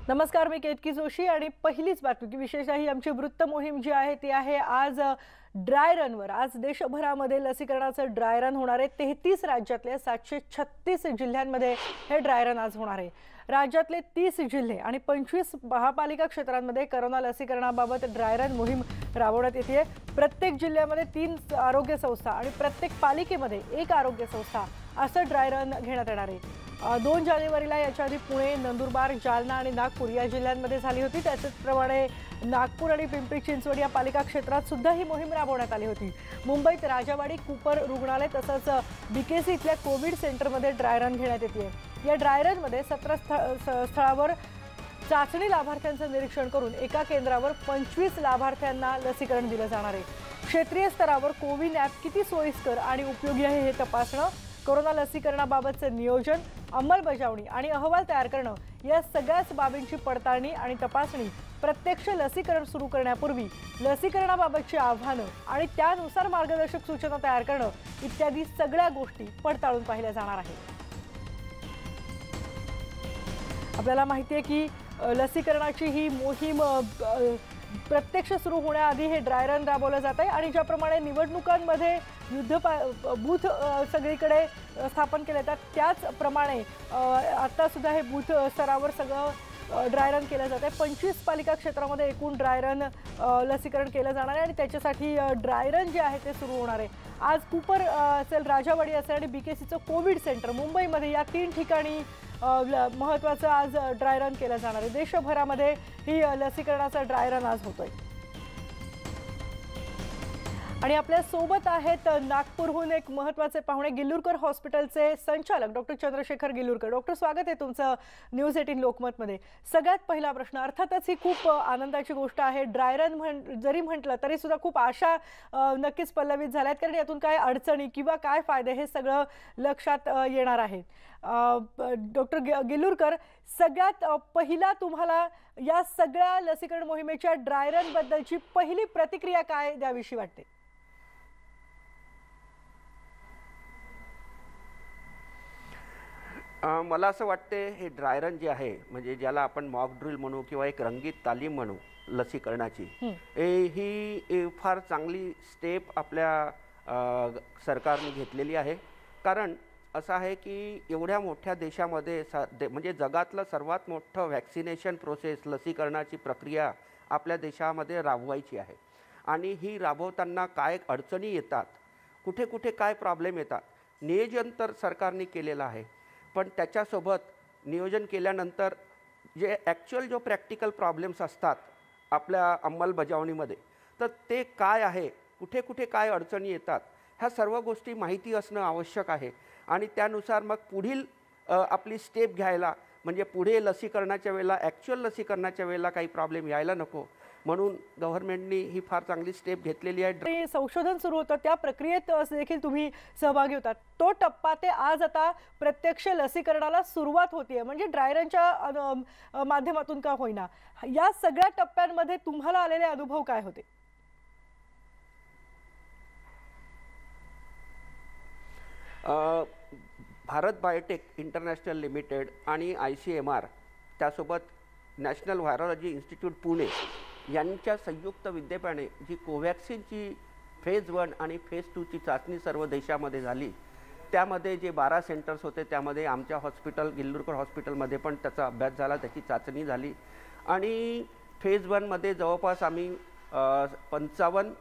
नमस्कार, मी केतकी जोशी आणि पहिलीच बातमी की विशेष ही आमची वृत्त मोहीम जी आहे ती आहे आज ड्राय रनवर। आज देशभरामध्ये लसीकरणाचं ड्राय रन होणार आहे। 33 राज्यातले 736 जिल्ह्यांमध्ये हे ड्राय रन आज होणार आहे। राज्यातले 30 जिल्हे आणि 25 महापालिका क्षेत्रांमध्ये कोरोना लसीकरणाबाबत ड्राय रन मोहीम राबवण्यात येते। प्रत्येक जिल्ह्यामध्ये 3 आरोग्य संस्था आणि प्रत्येक पालिकेमध्ये 1 आरोग्य संस्था असं ड्राय रन घेण्यात येणार आहे। 2 जानेवारीला याच्या आधी पुणे, नंदुरबार, जालना आणि नागपूर या जिल्ह्यांमध्ये झाली होती। त्याचप्रमाणे नागपूर आणि पिंपरी चिंचवड या पालिका क्षेत्रात सुद्धा ही मोहीम राबवण्यात आली होती। मुंबईत राजावाडी, कूपर रुग्णालय तसंच बीकेसी इथल्या कोविड सेंटरमध्ये ड्राय रन घेण्यात येते। या ड्राय रनमध्ये 17 स्थळावर चाचणी लाभार्थ्यांचं निरीक्षण करून एका केंद्रावर 25 लाभार्थ्यांना लसीकरण दिलं जाणार आहे। क्षेत्रीय स्तरावर कोविन ॲप किती सोयीस्कर आणि उपयोगी आहे हे तपासणं, कोरोना लसीकरणाबाबतचे नियोजन, अंमलबजावणी आणि अहवाल तयार करणं या सगळ्याच बाबींची पडताळणी आणि तपासणी प्रत्यक्ष लसीकरण सुरू करण्यापूर्वी लसीकरणाबाबतची आव्हानं आणि त्यानुसार मार्गदर्शक सूचना तयार करणं इत्यादी सगळ्या गोष्टी पडताळून पाहिल्या जाणार आहेत। आपल्याला माहिती आहे की लसीकरणाची ही मोहीम प्रत्यक्ष सुरू होण्याआधी हे ड्राय रन राबवलं जात आहे आणि ज्याप्रमाणे निवडणुकांमध्ये बूथ सगळीकडे स्थापन केले जातात त्याचप्रमाणे आता सुद्धा हे बूथ स्तरावर सगळं ड्राय रन केलं जात आहे। 25 पालिका क्षेत्रामध्ये एकूण ड्राय रन लसीकरण केलं जाणार आहे आणि त्याच्यासाठी ड्राय रन जे आहे ते सुरू होणार आहे। आज कूपर असेल, राजावाडी असेल आणि बीकेसीचं कोविड सेंटर मुंबईमध्ये या 3 ठिकाणी महत्त्वाचं आज ड्राय रन केलं जाणार आहे। देशभरामध्ये ही लसीकरणाचा ड्राय रन आज होतोय आणि आपल्या सोबत आहेत नागपूरहून एक महत्त्वाचे पाहुणे गिल्लुरकर हॉस्पिटलचे संचालक डॉक्टर चंद्रशेखर गिल्लुरकर। डॉक्टर, स्वागत आहे तुमचं न्यूज 18 लोकमतमध्ये। सगळ्यात पहिला प्रश्न, अर्थातच ही खूप आनंदाची गोष्ट आहे। ड्राय रन जरी म्हटलं तरी सुद्धा खूप आशा नक्कीच पल्लवित झाल्यात, कारण यातून काय अडचणी किंवा काय फायदे हे सगळं लक्षात येणार आहे। डॉक्टर गिल्लुरकर, सगळ्यात पहिला तुम्हाला या सगळ्या लसीकरण मोहिमेच्या ड्राय रन बद्दलची पहिली प्रतिक्रिया काय द्यावीशी वाटते? मला असं वाटते हे ड्राय रन जे आहे म्हणजे ज्याला आपण मॉक ड्रिल म्हणू किंवा एक रंगीत तालीम म्हणू लसीकरणाची, ही फार चांगली स्टेप आपल्या सरकारने घेतलेली आहे। कारण असं आहे की एवढ्या मोठ्या देशामध्ये म्हणजे जगातलं सर्वात मोठं व्हॅक्सिनेशन प्रोसेस लसीकरणाची प्रक्रिया आपल्या देशामध्ये राबवायची आहे आणि ही राबवताना काय अडचणी येतात, कुठे कुठे काय प्रॉब्लेम येतात, नियोजन तर सरकारने केलेलं आहे, पण त्याच्यासोबत नियोजन केल्यानंतर जे ॲक्च्युअल जो प्रॅक्टिकल प्रॉब्लेम्स असतात आपल्या अंमलबजावणीमध्ये, तर ते काय आहे, कुठे कुठे काय अडचणी येतात, ह्या सर्व गोष्टी माहिती असणं आवश्यक आहे आणि त्यानुसार मग पुढील आपली स्टेप घ्यायला, म्हणजे पुढे लसीकरणाच्या वेळेला ॲक्च्युअल लसीकरणाच्या वेळेला काही प्रॉब्लेम यायला नको म्हणून गव्हर्नमेंटनी ही फार चांगली स्टेप घेतलेली आहे। संशोधन सुरू होतं त्या प्रक्रियेत देखील तुम्ही सहभागी होतात। तो टप्पा ते आज आता प्रत्यक्ष लसीकरणाला सुरुवात होतीये, म्हणजे ड्राय रनच्या माध्यमातून का होईना, या सगळ्या टप्प्यांमध्ये तुम्हाला आलेले अनुभव काय होते? भारत बायोटेक इंटरनॅशनल लिमिटेड आणि ICMR त्यासोबत नॅशनल व्हायरॉलॉजी इन्स्टिट्यूट पुणे यांच्या संयुक्त विद्यमाने जी कोव्हॅक्सिनची फेज 1 आणि फेज 2 ची चाचणी सर्व देशामध्ये झाली, त्यामध्ये जे 12 सेंटर्स होते त्यामध्ये आमच्या हॉस्पिटल गिल्लुरकर हॉस्पिटलमध्ये पण त्याचा अभ्यास झाला, त्याची चाचणी झाली आणि फेज 1 मध्ये जवळपास आम्ही 55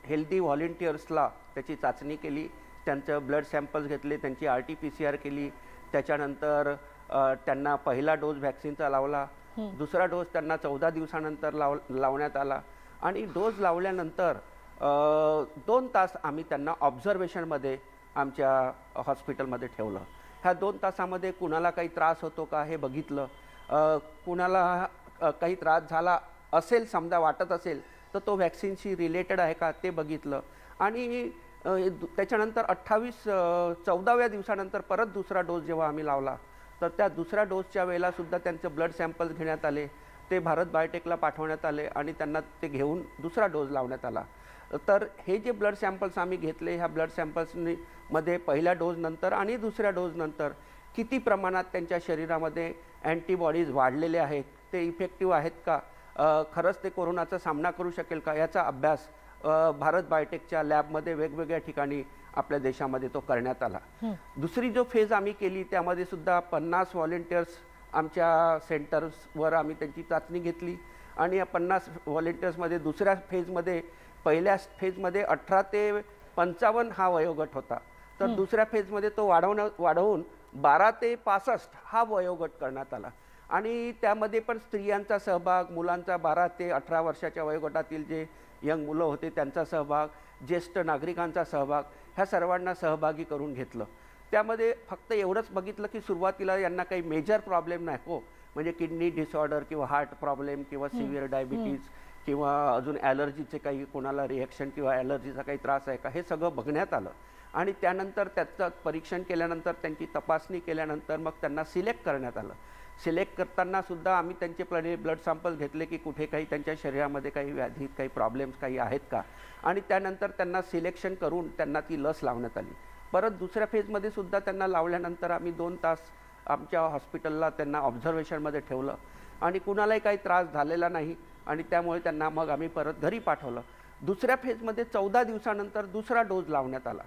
हेल्दी व्हॉलेंटियर्सला त्याची चाचणी केली, त्यांचं ब्लड सॅम्पल्स घेतले, त्यांची RT-PCR केली, त्याच्यानंतर त्यांना पहिला डोस व्हॅक्सिनचा लावला, दुसरा डोस त्यांना 14 दिवसानंतर लावण्यात आला आणि डोस लावल्यानंतर 2 तास आम्ही त्यांना ऑब्झर्वेशनमध्ये आमच्या हॉस्पिटलमध्ये ठेवलं। ह्या 2 तासामध्ये कुणाला काही त्रास होतो का हे बघितलं, कुणाला काही त्रास झाला असेल समजा वाटत असेल तर तो व्हॅक्सिनशी रिलेटेड आहे का ते बघितलं आणि त्याच्यानंतर 14व्या दिवसानंतर परत दुसरा डोस जेव्हा आम्ही लावला तर त्या दुसऱ्या डोसच्या वेळेला सुद्धा त्यांचे ब्लड सॅम्पल्स घेण्यात आले, ते भारत बायोटेकला पाठवण्यात आले आणि त्यांना ते घेऊन दुसरा डोस लावण्यात आला। तर हे जे ब्लड सॅम्पल्स आम्ही घेतले, ह्या ब्लड सॅम्पल्समध्ये पहिल्या डोस नंतर आणि दुसऱ्या डोस नंतर किती प्रमाणात त्यांच्या शरीरामध्ये अँटीबॉडीज वाढलेले आहेत, ते इफेक्टिव्ह आहेत का, खरंच ते कोरोनाचा सामना करू शकेल का, याचा अभ्यास भारत बायोटेकच्या लॅबमध्ये वेगवेगळ्या ठिकाणी आपल्या देशामध्ये तो करण्यात आला. दुसरी जो फेज आम्ही केली त्यामध्ये सुद्धा 50 व्हॉलेंटियर्स आमच्या सेंटर्सवर आम्ही त्यांची चाचणी घेतली आणि या 50 व्हॉलेंटियर्समध्ये दुसऱ्या फेजमध्ये, पहिल्या फेजमध्ये 18 ते 55 हा वयोगट होता, तर दुसऱ्या फेजमध्ये तो वाढवून 12 ते 65 हा वयोगट करण्यात आला. आणि त्यामध्ये पण स्त्रियांचा सहभाग, मुलांचा 12 ते 18 वर्षाच्या वयोगटातील जे यंग मुलं होते त्यांचा सहभाग, ज्येष्ठ नागरिकांचा सहभाग, ह्या सर्वांना सहभागी करून घेतलं. त्यामध्ये फक्त एवढंच बघितलं की सुरुवातीला यांना काही मेजर प्रॉब्लेम नाही हो, म्हणजे किडनी डिसऑर्डर किंवा हार्ट प्रॉब्लेम किंवा सिव्हिअर डायबिटीज किंवा अजून ॲलर्जीचे काही कोणाला रिॲक्शन किंवा ॲलर्जीचा काही त्रास आहे का, हे सगळं बघण्यात आलं. आणि त्यानंतर त्याचं परीक्षण केल्यानंतर, त्यांची तपासणी केल्यानंतर मग त्यांना सिलेक्ट करण्यात आलं. सिलेक्ट करताना सुद्धा आम्ही त्यांचे ब्लड सॅम्पल घेतले की कुठे काही त्यांच्या शरीरामध्ये काही व्याधी, काही प्रॉब्लेम्स काही आहेत का, आणि त्यानंतर त्यांना सिलेक्शन करून त्यांना ती लस लावण्यात आली. परत दुसऱ्या फेजमध्ये सुद्धा त्यांना लावल्यानंतर आम्ही 2 तास आमच्या हॉस्पिटलला त्यांना ऑब्झर्वेशनमध्ये ठेवलं आणि कुणालाही काही त्रास झालेला नाही आणि त्यामुळे त्यांना मग आम्ही परत घरी पाठवलं. दुसऱ्या फेजमध्ये 14 दिवसानंतर दुसरा डोस लावण्यात आला.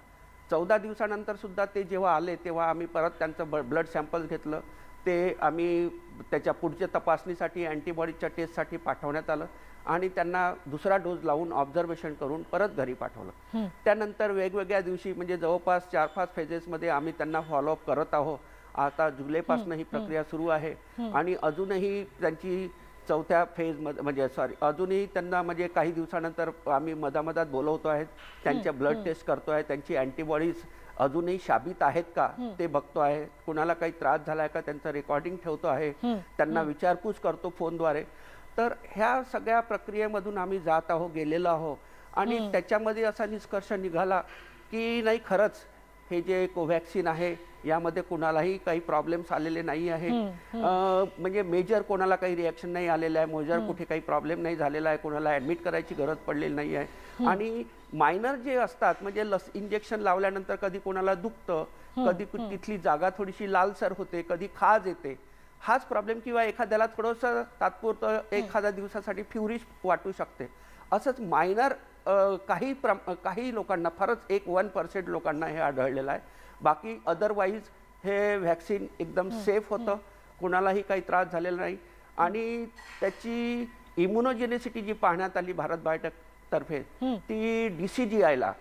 14 दिवसानंतर सुद्धा ते जेव्हा आले तेव्हा आम्ही परत त्यांचं ब्लड सॅम्पल घेतलं, ते आम्ही त्याच्या पुढच्या तपासणीसाठी अँटीबॉडीच्या टेस्टसाठी पाठवण्यात आलं आणि त्यांना दुसरा डोस लावून ऑब्झर्वेशन करून परत घरी पाठवलं. त्यानंतर वेगवेगळ्या दिवशी म्हणजे जवळपास 4-5 फेजेसमध्ये आम्ही त्यांना फॉलोअप करत आहोत. आता जुलैपासून ही प्रक्रिया सुरू आहे आणि अजूनही त्यांची चौथ्या फेजमध्ये म्हणजे अजूनही त्यांना म्हणजे काही दिवसानंतर आम्ही मधामधात बोलवतो आहेत, त्यांच्या ब्लड टेस्ट करतो आहे, त्यांची अँटीबॉडीज अजूनही शाबित आहेत का ते बघतो आहे, कुणाला काही त्रास झाला आहे का त्यांचं रेकॉर्डिंग ठेवतो आहे, त्यांना विचारपूस करतो फोनद्वारे. तर ह्या सगळ्या प्रक्रियेमधून आम्ही जात आहोत, गेलेलो आहोत आणि त्याच्यामध्ये असा निष्कर्ष निघाला की नाही, खरंच हे जे कोव्हॅक्सिन आहे यामध्ये कुणालाही काही प्रॉब्लेम्स आलेले नाही आहे, म्हणजे मेजर कोणाला काही रिॲक्शन नाही आलेलं आहे, मेजर कुठे काही प्रॉब्लेम नाही झालेला आहे, कोणाला ॲडमिट करायची गरज पडलेली नाही आहे. आणि मायनर जे असतात म्हणजे लस इंजेक्शन लावल्यानंतर कधी कोणाला दुखतं, कधी तिथली जागा थोडीशी लालसर होते, कधी खाज येते, हाच प्रॉब्लेम, किंवा एखाद्याला थोडंसं तात्पुरतं एखाद्या दिवसासाठी फ्युरिश वाटू शकते. असंच मायनर काही लोकांना, फारच 1% लोकांना हे आढळलेलं आहे. बाकी अदरवाईज हे व्हॅक्सिन एकदम सेफ होतं, कुणालाही काही त्रास झालेला नाही. आणि त्याची इम्युनोजेनिसिटी जी पाहण्यात आली भारत बायोटेक तर्फे, ती DCGIला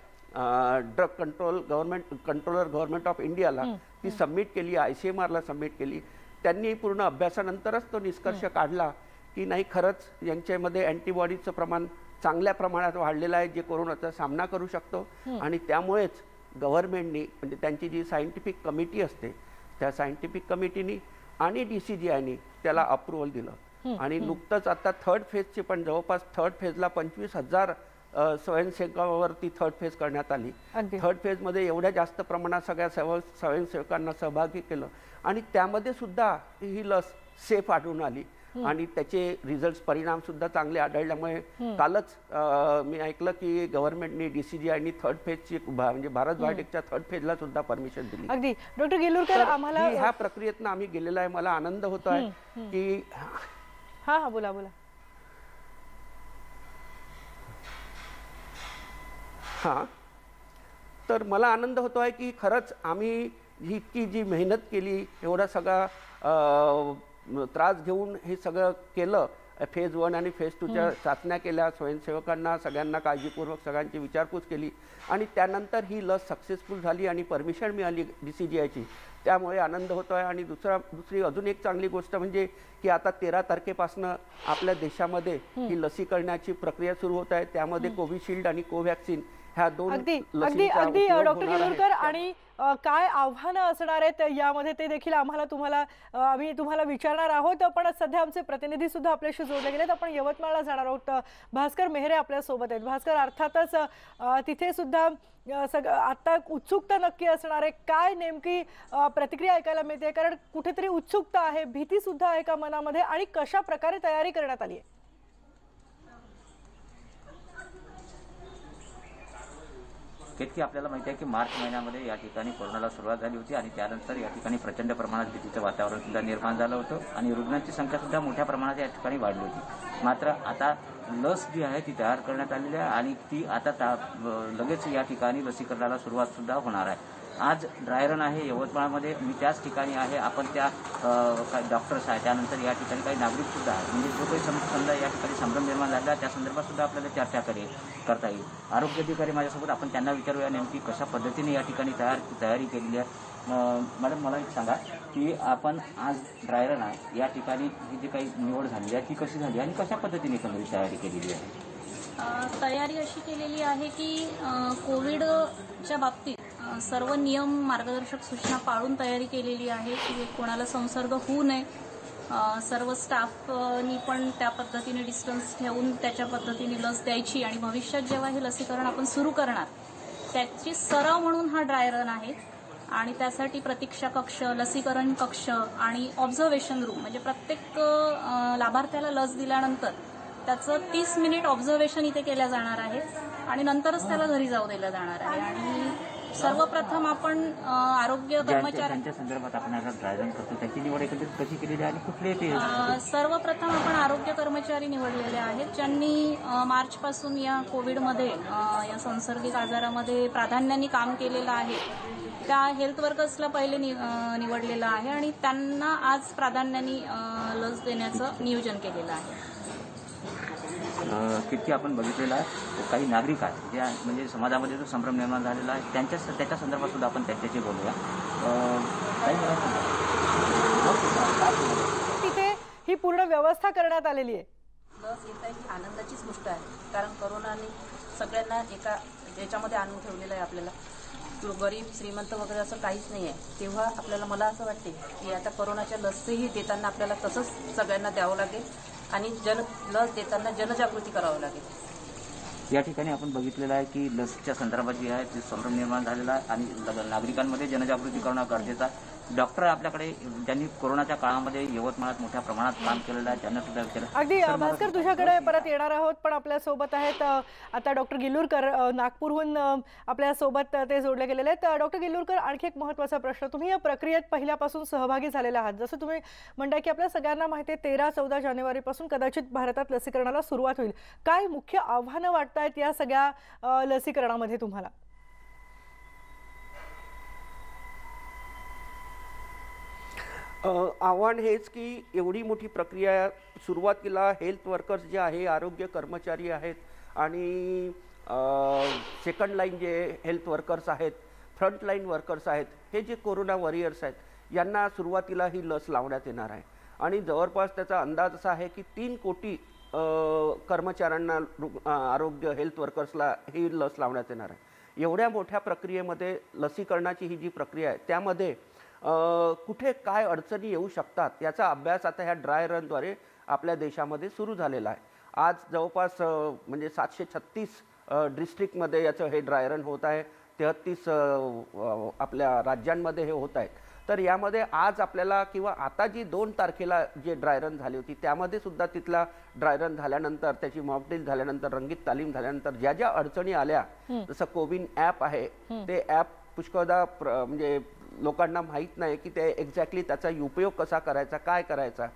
ड्रग कंट्रोलर गव्हर्नमेंट ऑफ इंडियाला ती सबमिट केली, ICMRला सबमिट केली. त्यांनी पूर्ण अभ्यासानंतरच तो निष्कर्ष काढला की नाही, खरंच यांच्यामध्ये अँटीबॉडीचं प्रमाण चांगल्या प्रमाणात वाढलेलं आहे, जे कोरोनाचा सामना करू शकतो. आणि त्यामुळेच गव्हर्नमेंटनी म्हणजे त्यांची जी सायंटिफिक कमिटी असते त्या सायंटिफिक कमिटीनी आणि DCGIनी त्याला अप्रुव्हल दिलं. आणि नुकतंच आता 3rd फेजची पण जवळपास 3rd फेजला 25,000 स्वयंसेवकावरती 3rd फेज करण्यात आली. 3rd फेजमध्ये एवढ्या जास्त प्रमाणात सगळ्या स्वयंसेवकांना सहभागी केलं आणि त्यामध्ये सुद्धा ही लस सेफ आढळून आली आणि त्याचे रिझल्ट परिणाम सुद्धा चांगले आढळल्यामुळे कालच मी ऐकलं की गव्हर्नमेंटने DCGIनी 3rd फेजची म्हणजे भारत बायोटेकच्या 3rd फेजला सुद्धा परमिशन दिली. अगदी डॉक्टर गेलुरकर, आम्हाला ह्या प्रक्रियेतनं आम्ही गेलेलो आहे. मला आनंद होतो आहे की हा बोला बोला. हां, तर मला आनंद होतो आहे की खरंच आम्ही इतकी जी मेहनत केली, एवढा सगळा त्रास घेऊन हे सगळं केलं, फेज 1 आणि फेज 2च्या चाचण्या केल्या, स्वयंसेवकांना सगळ्यांना काळजीपूर्वक सगळ्यांची विचारपूस केली आणि त्यानंतर ही लस सक्सेसफुल झाली आणि परमिशन मिळाली DCGIची. त्यामुळे आनंद होतो आहे. आणि दुसरी अजून एक चांगली गोष्ट म्हणजे की आता 13 तारखेपासून आपल्या देशामध्ये ही लसीकरणाची प्रक्रिया सुरू होत आहे. त्यामध्ये कोविशिल्ड आणि कोव्हॅक्सिन ह्या 2 अगदी डॉक्टर गेलुरकर, आणि काय आव्हानं असणार आहेत यामध्ये ते देखील आम्ही तुम्हाला विचारणार आहोत. पण सध्या आमचे प्रतिनिधी सुद्धा आपल्याशी जोडले गेलेत. आपण यवतमाळला जाणार आहोत. भास्कर मेहरे आपल्या सोबत आहेत. भास्कर, अर्थातच तिथे सुद्धा आता उत्सुकता नक्की असणार आहे. काय नेमकी प्रतिक्रिया ऐकायला मिळते? कारण कुठेतरी उत्सुकता आहे, भीती सुद्धा आहे का मनामध्ये, आणि कशा प्रकारे तयारी करण्यात आली आहे? केतकी आपल्याला माहिती आहे की मार्च महिन्यामध्ये या ठिकाणी कोरोनाला सुरुवात झाली होती आणि त्यानंतर या ठिकाणी प्रचंड प्रमाणात भीतीचं वातावरण सुद्धा निर्माण झालं होतं आणि रुग्णांची संख्या सुद्धा मोठ्या प्रमाणात या ठिकाणी वाढली होती. मात्र आता लस जी आहे ती तयार करण्यात आलेली आहे आणि ती आता लगेच या ठिकाणी लसीकरणाला सुरुवात सुद्धा होणार आहे. आज ड्राय रन आहे यवतमाळमध्ये, मी त्याच ठिकाणी आहे. आपण त्या काही डॉक्टर्स आहे, त्यानंतर या ठिकाणी काही नागरिक सुद्धा आहे. म्हणजे जो काही समजा या ठिकाणी संभ्रम निर्माण झाला त्या संदर्भात सुद्धा आपल्याला चर्चा करता येईल. आरोग्य अधिकारी माझ्यासोबत, आपण त्यांना विचारूया नेमकी कशा पद्धतीने या ठिकाणी तयारी केलेली आहे. मॅडम, मला एक सांगा की आपण आज ड्राय रन आहे या ठिकाणी ही जी काही निवड झाली आहे ती कशी झाली आणि कशा पद्धतीने एकंदरीत तयारी केलेली आहे? तयारी अशी केलेली आहे की कोविडच्या बाबतीत सर्व नियम मार्गदर्शक सूचना पाळून तयारी केलेली आहे की कोणाला संसर्ग होऊ नये. सर्व स्टाफनी पण त्या पद्धतीने डिस्टन्स ठेवून त्याच्या पद्धतीने लस द्यायची आणि भविष्यात जेव्हा हे लसीकरण आपण सुरू करणार त्याची सराव म्हणून हा ड्राय रन आहे. आणि त्यासाठी प्रतीक्षा कक्ष, लसीकरण कक्ष आणि ऑब्झर्वेशन रूम, म्हणजे प्रत्येक लाभार्थ्याला लस दिल्यानंतर त्याचं 30 मिनिट ऑब्झर्वेशन इथे केल्या जाणार आहे आणि नंतरच त्याला घरी जाऊ दिलं जाणार आहे. आणि सर्वप्रथम आपण आरोग्य कर्मचारी त्यांच्या संदर्भात आपण आता ड्राय रन करतो, त्याची निवड एकंदरीत कशी केलेली आहे आणि कुठले ते? सर्वप्रथम आपण आरोग्य कर्मचारी निवडलेले आहेत ज्यांनी मार्चपासून या कोविडमध्ये या संसर्गिक आजारामध्ये प्राधान्याने काम केलेलं आहे. त्या हेल्थ वर्कर्सला पहिले निवडलेलं आहे आणि त्यांना आज प्राधान्याने लस देण्याचं नियोजन केलेलं आहे. किती आपण बघितलेलं आहे काही नागरिक आहेत ज्या म्हणजे समाजामध्ये जो संभ्रम निर्माण झालेला आहे त्याच्या संदर्भात सुद्धा आपण त्यांच्याशी बोलूया. तिथे ही पूर्ण व्यवस्था करण्यात आलेली आहे. लस येत आहे ही आनंदाचीच गोष्ट आहे, कारण कोरोनाने सगळ्यांना एका याच्यामध्ये आणून ठेवलेलं आहे. आपल्याला गरीब श्रीमंत वगैरे असं काहीच नाही आहे. तेव्हा आपल्याला, मला असं वाटते की आता कोरोनाच्या लसही देताना आपल्याला तसंच सगळ्यांना द्यावं लागेल आणि लस देताना जनजागृती करावी लागेल. या ठिकाणी आपण बघितलेलं आहे की लसच्या संदर्भात जी आहे ते संभ्रम निर्माण झालेला आहे आणि नागरिकांमध्ये जनजागृती करणं गरजेचं आहे. डॉक्टर आपल्याकडे ज्यांनी कोरोनाच्या काळामध्ये यवतमाळात मोठ्या प्रमाणात काम केलेलं आहे त्यांना सुद्धा विचारलं. अगदी भास्कर, तुझ्याकडे परत येणार आहोत, पण आपल्या सोबत आहेत आता डॉक्टर गिल्लुरकर, नागपूरहून आपल्या सोबत ते जोडले गेलेले आहेत. डॉक्टर गिल्लुरकर, आणखी एक महत्त्वाचा प्रश्न, तुम्ही या प्रक्रियेत पहिल्यापासून सहभागी झालेले आहात. जसं तुम्ही म्हणताय की आपल्या सगळ्यांना माहिती आहे 13-14 जानेवारीपासून कदाचित भारतात लसीकरणाला सुरुवात होईल. काय मुख्य आव्हानं वाटतायत या सगळ्या लसीकरणामध्ये तुम्हाला? आव्हान हेच की एवढी मोठी प्रक्रिया सुरुवातीला हेल्थ वर्कर्स जे आहे, आरोग्य कर्मचारी आहेत आणि सेकंड लाईन जे हेल्थ वर्कर्स आहेत, फ्रंट लाईन वर्कर्स आहेत, हे जे कोरोना वॉरियर्स आहेत यांना सुरुवातीला ही लस लावण्यात येणार आहे. आणि जवळपास त्याचा अंदाज असा आहे की 3 कोटी कर्मचाऱ्यांना, आरोग्य हेल्थ वर्कर्सला ही लस लावण्यात येणार आहे. एवढ्या मोठ्या प्रक्रियेमध्ये लसीकरणाची ही जी प्रक्रिया आहे त्यामध्ये कुठे काय अडचणी येऊ शकतात याचा अभ्यास आता ह्या ड्राय रनद्वारे आपल्या देशामध्ये सुरू झालेला आहे. आज जवळपास म्हणजे 736 डिस्ट्रिक्टमध्ये याचं हे ड्राय रन होत आहे. 33 आपल्या राज्यांमध्ये हे होत आहेत. तर यामध्ये आज आपल्याला किंवा आता जी 2 तारखेला जे ड्राय रन झाली होती त्यामध्ये सुद्धा तिथला ड्राय रन झाल्यानंतर, त्याची मॉकड्रिल झाल्यानंतर, रंगीत तालीम झाल्यानंतर ज्या ज्या अडचणी आल्या, जसं कोविन ॲप आहे ते ॲप पुष्कळदा म्हणजे लोकांना माहीत नाही की ते एक्झॅक्टली त्याचा उपयोग कसा करायचा, काय करायचा.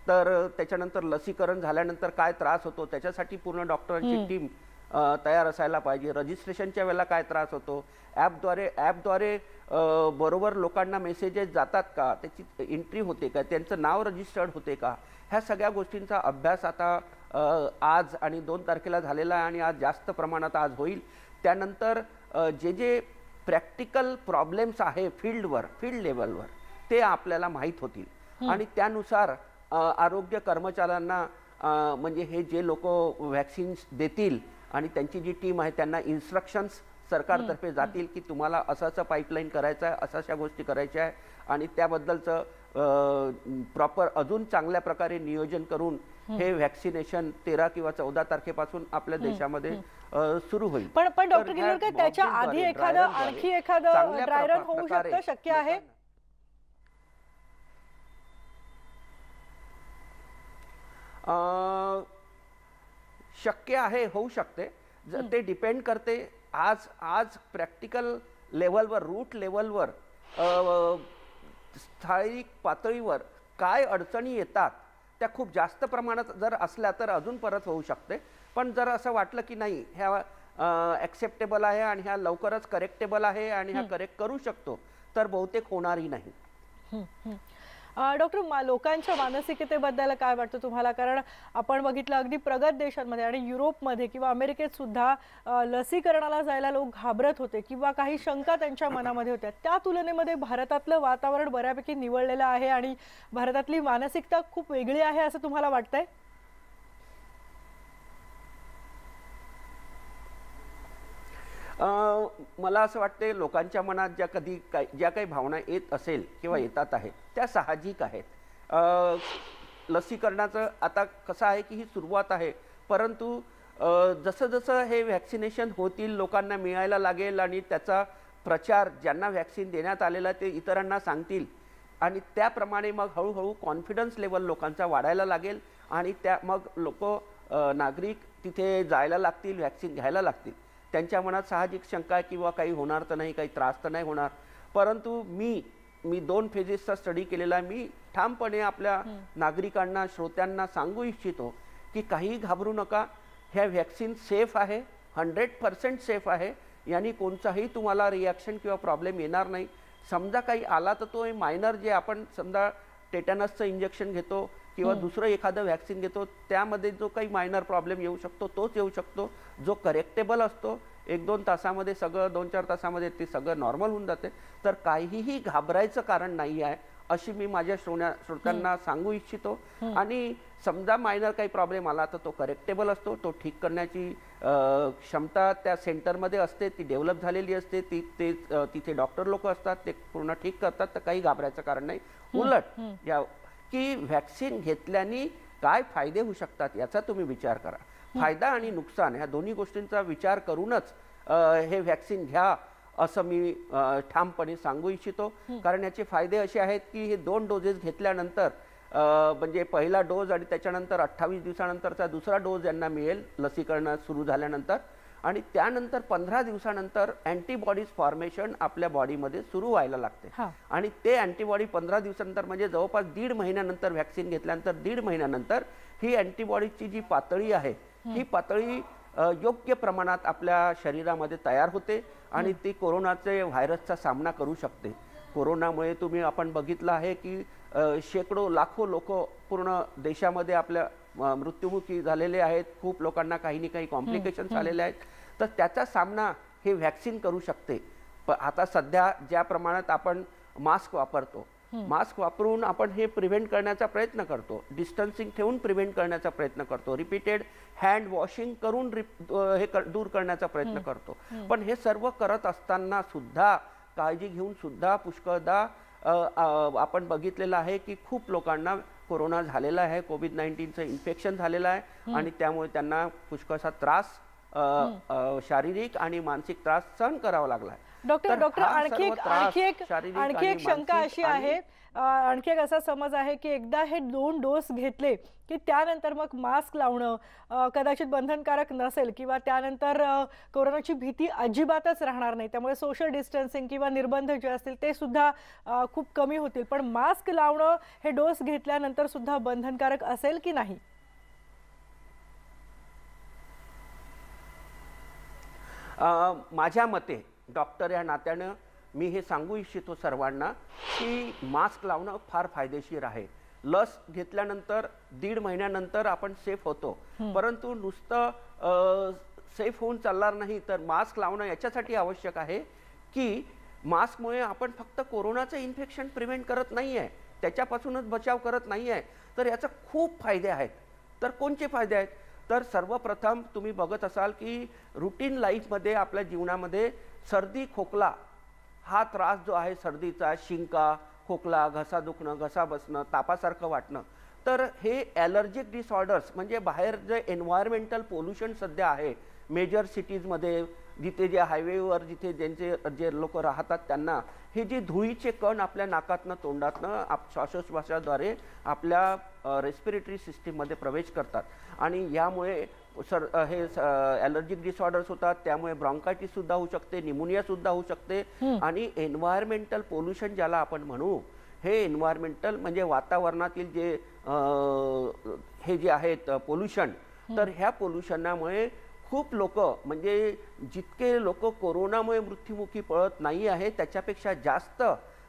तर त्याच्यानंतर लसीकरण झाल्यानंतर काय त्रास होतो त्याच्यासाठी पूर्ण डॉक्टरांची टीम तयार असायला पाहिजे. रजिस्ट्रेशनच्या वेळेला काय त्रास होतो, ॲपद्वारे बरोबर लोकांना मेसेजेस जातात का, त्याची एंट्री होते का, त्यांचं नाव रजिस्टर्ड होते का, ह्या सगळ्या गोष्टींचा अभ्यास आता आज आणि 2 तारखेला झालेला आहे आणि आज जास्त प्रमाणात आज होईल. त्यानंतर जे प्रॅक्टिकल प्रॉब्लेम्स आहे फील्ड लेवलवर ते आपल्याला माहीत होतील आणि त्यानुसार आरोग्य कर्मचाऱ्यांना म्हणजे हे जे लोक व्हॅक्सिन्स देतील आणि त्यांची जी टीम आहे त्यांना इन्स्ट्रक्शन्स सरकारतर्फे जातील की तुम्हाला असं पाईपलाईन करायचं आहे, अशा गोष्टी करायच्या आहे आणि त्याबद्दलचं प्रॉपर अजून चांगल्या प्रकारे नियोजन करून हे व्हॅक्सिनेशन 13 किंवा 14 तारखेपासून आपल्या देशामध्ये सुरू होईल. पण डॉक्टर गिल्लुरकर, त्याच्या आधी आणखी एखादं ड्राय रन होऊ शकतं, शक्य आहे? शक्य आहे, होऊ शकते. ते डिपेंड करते आज आज प्रॅक्टिकल लेवलवर, रूट लेवलवर, स्थायिक पातळीवर काय अडचणी येतात त्या खूप जास्त प्रमाणात जर असल्या तर अजून परत होऊ शकते. पण जर असं वाटलं की नाही ह्या ॲक्सेप्टेबल आहे आणि ह्या लवकरच करेक्टेबल आहे आणि ह्या करेक्ट करू शकतो, तर बहुतेक होणारही नाही. डॉक्टर, लोकांच्या मानसिकतेबद्दल काय वाटतं तुम्हाला? कारण आपण बघितलं अगदी प्रगत देशांमध्ये आणि युरोपमध्ये किंवा अमेरिकेत सुद्धा लसीकरणाला जायला लोक घाबरत होते किंवा काही शंका त्यांच्या मनामध्ये होत्या. त्या तुलनेमध्ये भारतातलं वातावरण बऱ्यापैकी निवळलेलं आहे आणि भारतातली मानसिकता खूप वेगळी आहे असं तुम्हाला वाटतंय? मला असं वाटते लोकांच्या मनात ज्या काही भावना येत असेल किंवा येतात आहेत त्या साहजिक आहेत. लसीकरणाचं आता कसं आहे की ही सुरुवात आहे, परंतु जसं जसं हे व्हॅक्सिनेशन होतील, लोकांना मिळायला लागेल आणि त्याचा प्रचार ज्यांना व्हॅक्सिन देण्यात आलेला ते इतरांना सांगतील आणि त्याप्रमाणे मग हळूहळू कॉन्फिडन्स लेवल लोकांचा वाढायला लागेल आणि मग नागरिक तिथे जायला लागतील, व्हॅक्सिन घ्यायला लागतील. त्यांच्या मनात साहजिक शंका आहे किंवा काही होणार तर नाही, काही त्रास तर नाही होणार. परंतु मी 2 फेजेसचा स्टडी केलेला आहे. मी ठामपणे आपल्या नागरिकांना, श्रोत्यांना सांगू इच्छितो की काही घाबरू नका. ह्या व्हॅक्सिन सेफ आहे, 100% सेफ आहे. यानी कोणताही तुम्हाला रिॲक्शन किंवा प्रॉब्लेम येणार नाही. समजा काही आला तर तो मायनर, जे आपण समजा टेटॅनसचं इंजेक्शन घेतो किंवा दुसरं एखादं व्हॅक्सिन घेतो त्यामध्ये जो काही मायनर प्रॉब्लेम येऊ शकतो तोच येऊ शकतो, जो करेक्टेबल असतो. 1-2 तासामध्ये सगळं, 2-4 तासामध्ये ते सगळं नॉर्मल होऊन जाते. तर काहीही घाबरायचं कारण नाही आहे अशी मी माझ्या श्रोत्यांना सांगू इच्छितो. आणि समजा मायनर काही प्रॉब्लेम आला तर तो करेक्टेबल असतो. तो ठीक करण्याची क्षमता त्या सेंटरमध्ये असते, ती डेव्हलप झालेली असते. तिथे डॉक्टर लोक असतात, ते पूर्ण ठीक करतात. तर काही घाबरायचं कारण नाही. उलट की व्हॅक्सिन घेतल्याने काय फायदे होऊ शकतात याचा तुम्ही विचार करा. फायदा आणि नुकसान ह्या दोन्ही गोष्टींचा विचार करूनच हे व्हॅक्सिन घ्या असं मी ठामपणे सांगू इच्छितो. कारण याचे फायदे असे आहेत की हे 2 डोजेस घेतल्यानंतर, म्हणजे पहिला डोस आणि त्याच्यानंतर 28 दिवसानंतरचा दुसरा डोस यांना मिळेल लसीकरण सुरू झाल्यानंतर. आणि त्यानंतर 15 दिवसानंतर अँटीबॉडीज फॉर्मेशन आपल्या बॉडीमध्ये सुरू व्हायला लागते. आणि ते अँटीबॉडी 15 दिवसानंतर, म्हणजे जवळपास 1.5 महिन्यानंतर व्हॅक्सिन घेतल्यानंतर 1.5 महिन्यानंतर ही अँटीबॉडीजची जी पातळी आहे ही पातळी योग्य प्रमाणात आपल्या शरीरामध्ये तयार होते आणि ती कोरोनाचे व्हायरसचा सामना करू शकते. कोरोनामुळे आपण बघितलं आहे की शेकडो लाखो लोक पूर्ण देशामध्ये आपल्या मृत्युमुखी झालेले आहेत. खूप लोकांना काही ना काही कॉम्प्लिकेशन्स आलेले आहेत. तर त्याचा सामना हे व्हॅक्सिन करू शकते. आता सध्या ज्या प्रमाणात आपण मास्क वापरतो, मास्क वापरून आपण हे प्रिव्हेंट करण्याचा प्रयत्न करतो, डिस्टन्सिंग ठेवून प्रिव्हेंट करण्याचा प्रयत्न करतो, रिपीटेड हँड वॉशिंग करून हे दूर करण्याचा प्रयत्न करतो. पण हे सर्व करत असताना सुद्धा काळजी घेऊन सुद्धा पुष्कळदा आपण बघितलेलं आहे की खूप लोकांना कोरोना झालेला आहे, कोविड-19चं इन्फेक्शन झालेलं आहे आणि त्यामुळे त्यांना पुष्कळसा त्रास, शारीरिक आणि मानसिक त्रास सहन करावा लागला आहे. डॉक्टर आणखी एक शंका अशी आहे, आणखी एक असा समज आहे की एकदा हे 2 डोस घेतले की त्यानंतर मग मास्क लावणं कदाचित बंधनकारक नसेल किंवा त्यानंतर कोरोनाची भीती अजिबातच राहणार नाही. त्यामुळे सोशल डिस्टन्सिंग किंवा निर्बंध जे असतील ते सुद्धा खूप कमी होतील. पण मास्क लावणं हे डोस घेतल्यानंतर सुद्धा बंधनकारक असेल की नाही? माझ्या मते डॉक्टर या नात्यानं मी हे सांगू इच्छितो सर्वांना की मास्क लावणं फार फायदेशीर आहे. लस घेतल्यानंतर 1.5 महिन्यानंतर आपण सेफ होतो, परंतु नुसतं सेफ होऊन चालणार नाही. तर मास्क लावणं याच्यासाठी आवश्यक आहे की मास्कमुळे आपण फक्त कोरोनाचं इन्फेक्शन प्रिव्हेंट करत नाही आहे, त्याच्यापासूनच बचाव करत नाही आहे, तर याचे खूप फायदे आहेत. तर कोणते फायदे आहेत? तर सर्वप्रथम तुम्ही बघत असाल की रुटीन लाईफमध्ये, आपल्या जीवनामध्ये सर्दी खोकला हा त्रास जो आहे, सर्दीचा, शिंका, खोकला, घसा दुखणं, घसा बसणं, तापासारखं वाटणं, तर हे ॲलर्जिक डिसऑर्डर्स, म्हणजे बाहेर जे एन्व्हायरमेंटल पोल्युशन सध्या आहे मेजर सिटीजमध्ये जिथे जे हायवेवर जिथे जे लोक राहतात त्यांना हे जे धुळीचे कण आपल्या नाकातनं तोंडातनं श्वासोच्छवासाद्वारे आपल्या रेस्पिरेटरी सिस्टीममध्ये प्रवेश करतात आणि यामुळे हे ॲलर्जिक डिसऑर्डर्स होतात, त्यामुळे ब्रॉन्कायटिस सुद्धा होऊ शकते, निमोनिया सुद्धा होऊ शकते आणि एन्व्हायरमेंटल पोल्युशन ज्याला आपण म्हणू, हे एन्व्हायरमेंटल म्हणजे वातावरणातील जे हे जे आहेत पोल्युशन, तर ह्या पोल्युशनामुळे खूप लोक म्हणजे जितके लोक कोरोनामुळे मृत्युमुखी पडत नाही आहे त्याच्यापेक्षा जास्त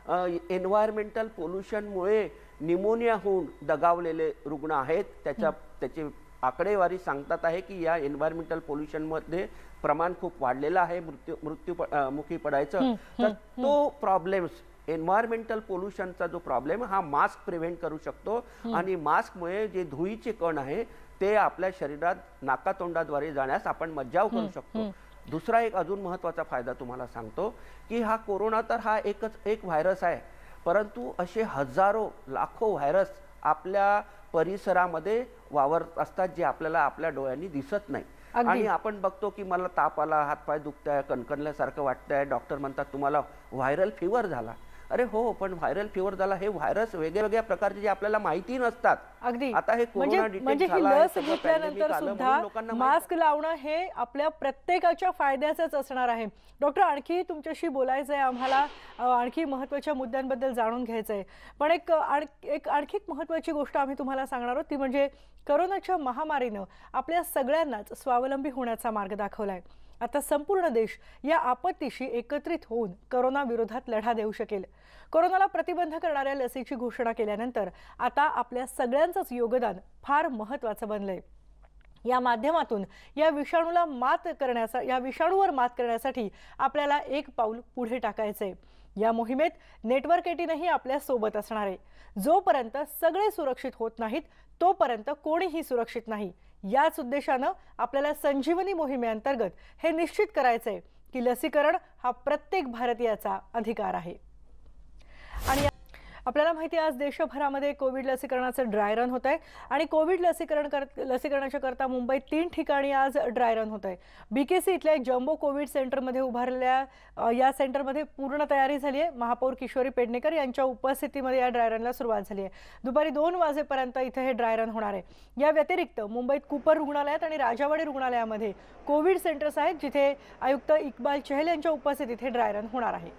एन्व्हायरमेंटल पोल्युशनमुळे निमोनिया होऊन दगावलेले रुग्ण आहेत. त्याचे आकडेवारी सांगतात आहे की या एन्व्हायरमेंटल पोल्युशनमध्ये प्रमाण खूप वाढलेलं आहे मृत्युमुखी पडायचं. तर तो प्रॉब्लेम्स एन्व्हायरमेंटल पोल्युशनचा जो प्रॉब्लेम हा मास्क प्रिव्हेंट करू शकतो आणि मास्कमुळे जे धुळीचे कण आहे ते आपल्या शरीरात नाकातोंडाद्वारे जाण्यास आपण मज्जाव करू शकतो. दुसरा एक अजून महत्त्वाचा फायदा तुम्हाला सांगतो की हा कोरोना तर हा एक व्हायरस आहे, परंतु असे हजारो लाखो व्हायरस आपल्या परिसरामध्ये वावरत असतात जे आपल्याला आपल्या डोळ्यांनी दिसत नाही. आणि आपण बघतो की मला ताप आला, हातपाय दुखताय, कणकणल्यासारखं वाटतंय, डॉक्टर म्हणतात तुम्हाला व्हायरल फिवर झाला. अरे हो, पण व्हायरल फिवर झाला हे व्हायरस वेगवेगळ्या प्रकारचे जे आपल्याला माहिती नसतात. अगदी आता हे कोरोना म्हणजे ही लस घेतल्यानंतर सुद्धा मास्क लावणं हे आपल्या प्रत्येकाच्या फायद्याचंच असणार आहे. डॉक्टर, आणखी तुमच्याशी बोलायचं आहे आम्हाला, आणखी महत्त्वाच्या मुद्द्यांबद्दल जाणून घ्यायचं आहे. पण एक आणखी एक महत्त्वाची गोष्ट आम्ही तुम्हाला सांगणार आहोत, ती म्हणजे कोरोनाच्या महामारीनं आपल्या सगळ्यांनाच स्वावलंबी होण्याचा मार्ग दाखवलाय. आता संपूर्ण देश या आपत्तीशी एकत्रित होऊन कोरोना विरोधात लढा देऊ शकेल. कोरोनाला प्रतिबंध करणाऱ्या लसीची घोषणा केल्यानंतर आता आपल्या सगळ्यांचंच योगदान फार महत्त्वाचं बनलंय. या माध्यमातून या विषाणूवर मात करण्यासाठी आपल्याला एक पाऊल पुढे टाकायचंय. या मोहिमेत नेटवर्क 18ही आपल्या सोबत असणार आहे. जोपर्यंत सगळे सुरक्षित होत नाहीत तोपर्यंत कोणीही सुरक्षित नाही. याच उद्देशानं आपल्याला संजीवनी मोहिमेअंतर्गत हे निश्चित करायचंय की लसीकरण हा प्रत्येक भारतीयाचा अधिकार आहे. आणि आपल्याला माहिती आहे आज देशभरामध्ये कोविड लसीकरणाचं ड्राय रन होत आहे आणि कोविड लसीकरणाच्या करता मुंबईत 3 ठिकाणी आज ड्राय रन होत आहे. BKC इथल्या जम्बो कोविड सेंटरमध्ये उभारलेल्या या सेंटरमध्ये पूर्ण तयारी झाली आहे. महापौर किशोरी पेडणेकर यांच्या उपस्थितीमध्ये या ड्राय रनला सुरुवात झाली आहे. दुपारी 2 वाजेपर्यंत इथे हे ड्राय रन होणार आहे. या व्यतिरिक्त मुंबईत कूपर रुग्णालयात आणि राजावाडी रुग्णालयामध्ये कोविड सेंटर्स आहेत जिथे आयुक्त इक्बाल चहल यांच्या उपस्थितीत हे ड्राय रन होणार आहे.